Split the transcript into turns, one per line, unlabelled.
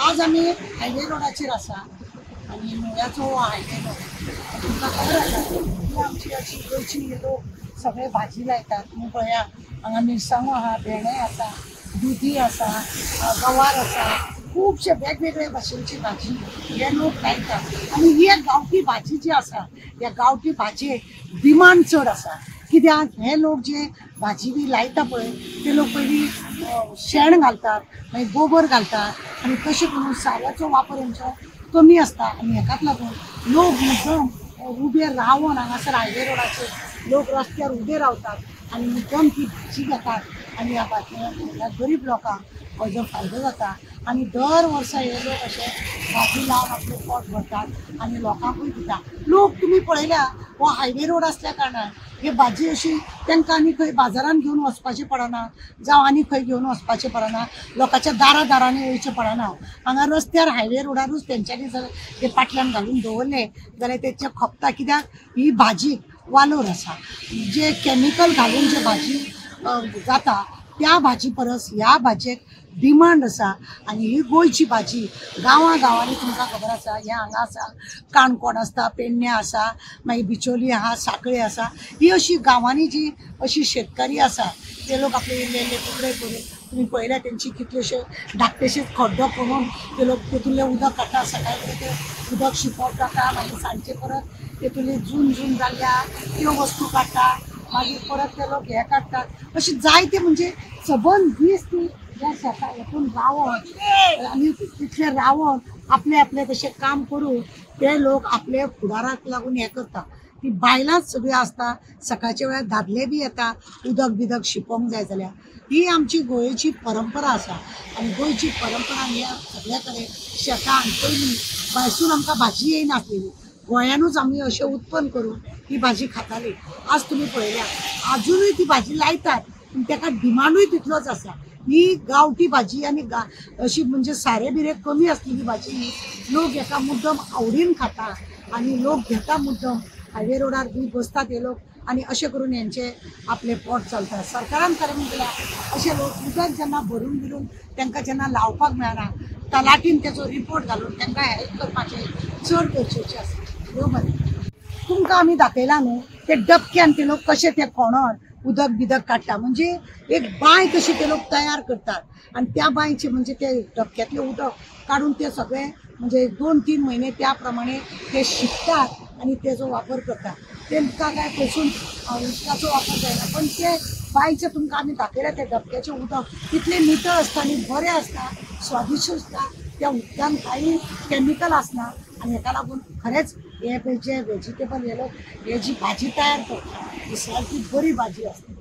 आज आम्ही हायवे रोडाचेर आसा आणि नुव्याचो हायवे रोड तुमकां खबर आसा ही आमची अशी गोंयची लोक सगळे भाजी लायतात. तुम्ही पळया हांगा मिरसांगो आहा, भेंडे आसा, दुधी आसा, गवार आसा, खूबशे वेगवेगळे भाशेची भाजी हे लोक लायतात. आणि ही एक गांवठी भाजी जी आसा ह्या गांवठी भाजयेक डिमांड चड आसा. कित्याक हे लोक जे भाजी बी लायता पळय ते लोक पयलीं शेण घालतात, मागीर गोबर घालतात आणि तशें करून साऱ्याचो वापर हेंचो कमी आसता. आणि हेकाच लागून लोक मुद्दम उबे रावन हांगासर हायवे रोडाचेर लोक रस्त्यार उबे रावतात आणि मुद्दम ती भाजी घेतात आणि ह्या भाजयेन गरीब लोकांक हाजो फायदो जाता. आणि दर वर्सा हे लोक अशे भाजी लावन आपले पोट भरतात आणि लोकांकूय दिता. लोक तुमी पळयल्या हो हायवे रोड आसल्या कारणान हे भाजी अशी तांकां आनी खंय बाजारान घेवन वचपाचें पडना, जावं आनी खंय घेवन वचपाचें पडना, लोकांच्या दारांनी वयचें पडना. हांगा रस्त्यार हायवे रोडारूच तेंच्यांनी जर ते पाटल्यान घालून दवरले जाल्यार तेचे खपता. कित्याक ही भाजी वालोर आसा. जे कॅमिकल घालून जे भाजी जाता त्या भाजी परस ह्या भाजयेक डिमांड आसा. आणि ही गोंयची भाजी गांवांनी तुमकां खबर आसा हे हांगा आसा काणकोण आसता, पेडण्या आसा, मागीर बिचोली आहा, सांकळे आसा. ही अशी गांवांनी जी अशी शेतकारी आसा ते लोक आपले इल्ले तुकडे करून तुम्ही पळयल्या तेंची कितलेशे धाकटेशे खड्डो करून ते लोक तेतूंतलें उदक काडटा. सकाळी ते उदक शिंपप जाता, मागीर सांजचे परत तेतूंतली जून जाल्ल्या त्यो वस्तू काडटा, मागीर परत ते लोक हे काडटात. अशी जायते म्हणजे सबंद दीस ती त्या शेता हेतून रावन आनी तितले रावन आपले तशें काम करून ते लोक आपले फुडाराक लागून हे करता. ती बायलांच सगळी आसता. सकाळच्या वेळार दादले बी येता उदक बिदक शिंपोंक जाय जाल्यार. ही आमची गोंयची परंपरा आसा. आणि गोंयची परंपरा ही सगळे कडेन शेतान पयलीं भायसून आमकां भाजी येयनासलेली, गोंयानूच आमी अशें उत्पन्न करून ही भाजी खाताली. आज तुमी पळयल्या आजुनूय ती भाजी लायतात पूण ताका डिमांडूय तितलोच आसा. ही गांवठी भाजी आणि अशी म्हणजे सारे बिरे कमी असलेली भाजी ही लोक एका मुद्दम आवडीन खाता आणि लोक घेता मुद्दम. हायवे रोडार बी बसतात हे लोक आणि अशें करून यांचे आपले पोट चलता. सरकारान करून केल्यार अशे लोक उदक जेन्ना भरून बिरून तांकां जेन्ना लावपाक मेळना तलाटीन तेचो रिपोर्ट घालून तांकां हेल्प करपाचें चड गरजेचें आसा. बरोबर. तुमकां आमी दाखयला न्हू ते डबक्यान ते लोक कशे ते कोणोन उदक बिदक काडटा. म्हणजे एक बांय कशी ते लोक तयार करतात आणि त्या बांयचे म्हणजे ते डबक्यातले उदक काढून ते सगळे म्हणजे 2-3 महिने त्या प्रमाणे ते शिकतात आणि तेचो वापर करतात. तेंकां काय पसून उदकाचो वापर जायना पण ते बांयचे तुमकां आमी दाखयल्या ते डबक्याचें उदक इतलें नितळ आसता आनी बरें आसता, स्वादिश्ट आसता. त्या उदकान कांय कॅमिकल आसना आणि हेका लागून खरेंच हे जे व्हेजिटेबल हे लोक हे जी भाजी तयार करतात ही सारकी बरी भाजी असते.